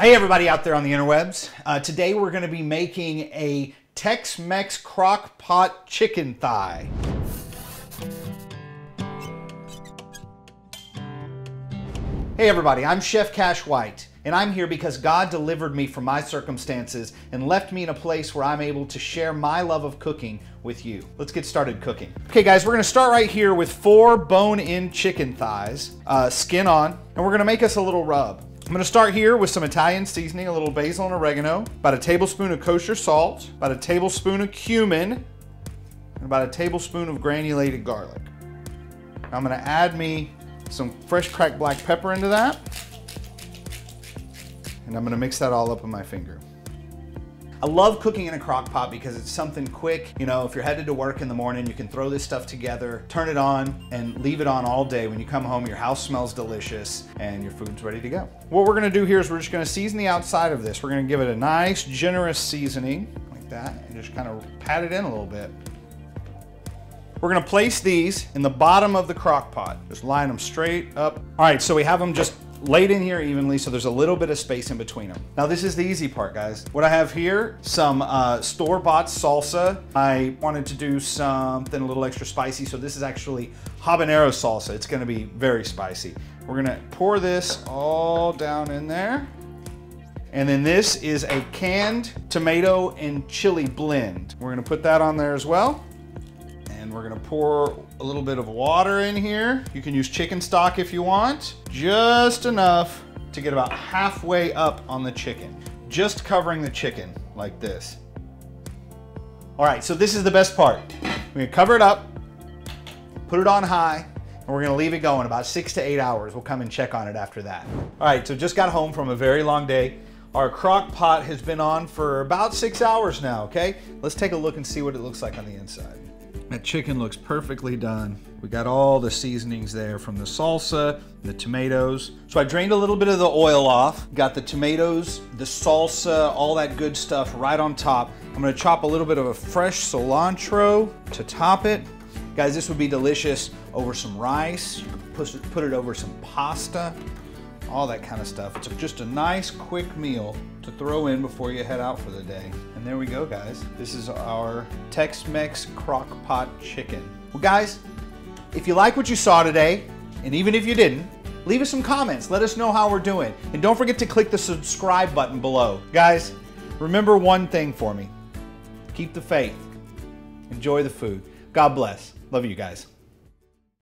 Hey everybody out there on the interwebs. Today we're going to be making a Tex-Mex Crock pot chicken thigh. Hey everybody, I'm Chef Cash White, and I'm here because God delivered me from my circumstances and left me in a place where I'm able to share my love of cooking with you. Let's get started cooking. Okay guys, we're gonna start right here with 4 bone-in chicken thighs, skin on, and we're gonna make us a little rub. I'm gonna start here with some Italian seasoning, a little basil and oregano, about a tablespoon of kosher salt, about a tablespoon of cumin, and about a tablespoon of granulated garlic. I'm gonna add me some fresh cracked black pepper into that, and I'm gonna mix that all up with my finger. I love cooking in a crock pot because it's something quick. You know, if you're headed to work in the morning, you can throw this stuff together, turn it on, and leave it on all day. When you come home, your house smells delicious and your food's ready to go. What we're gonna do here is we're just gonna season the outside of this. We're gonna give it a nice, generous seasoning, like that, and just kind of pat it in a little bit. We're gonna place these in the bottom of the crock pot. Just line them straight up. All right, so we have them just laid in here evenly, so there's a little bit of space in between them. Now this is the easy part, guys. What I have here, some store-bought salsa. I wanted to do something a little extra spicy, so this is actually habanero salsa. It's gonna be very spicy. We're gonna pour this all down in there. And then this is a canned tomato and chili blend. We're gonna put that on there as well. And we're gonna pour a little bit of water in here. You can use chicken stock if you want. Just enough to get about halfway up on the chicken. Just covering the chicken like this. All right, so this is the best part. We're gonna cover it up, put it on high, and we're gonna leave it going about 6 to 8 hours. We'll come and check on it after that. All right, so just got home from a very long day. Our crock pot has been on for about 6 hours now, okay? Let's take a look and see what it looks like on the inside. That chicken looks perfectly done. We got all the seasonings there from the salsa, the tomatoes. So I drained a little bit of the oil off, got the tomatoes, the salsa, all that good stuff right on top. I'm gonna chop a little bit of a fresh cilantro to top it. Guys, this would be delicious over some rice. You could put it over some pasta, all that kind of stuff. It's just a nice quick meal to throw in before you head out for the day. And there we go, guys. This is our Tex-Mex Crock Pot chicken. Well, guys, if you like what you saw today, and even if you didn't, leave us some comments. Let us know how we're doing. And don't forget to click the subscribe button below. Guys, remember one thing for me. Keep the faith. Enjoy the food. God bless. Love you guys.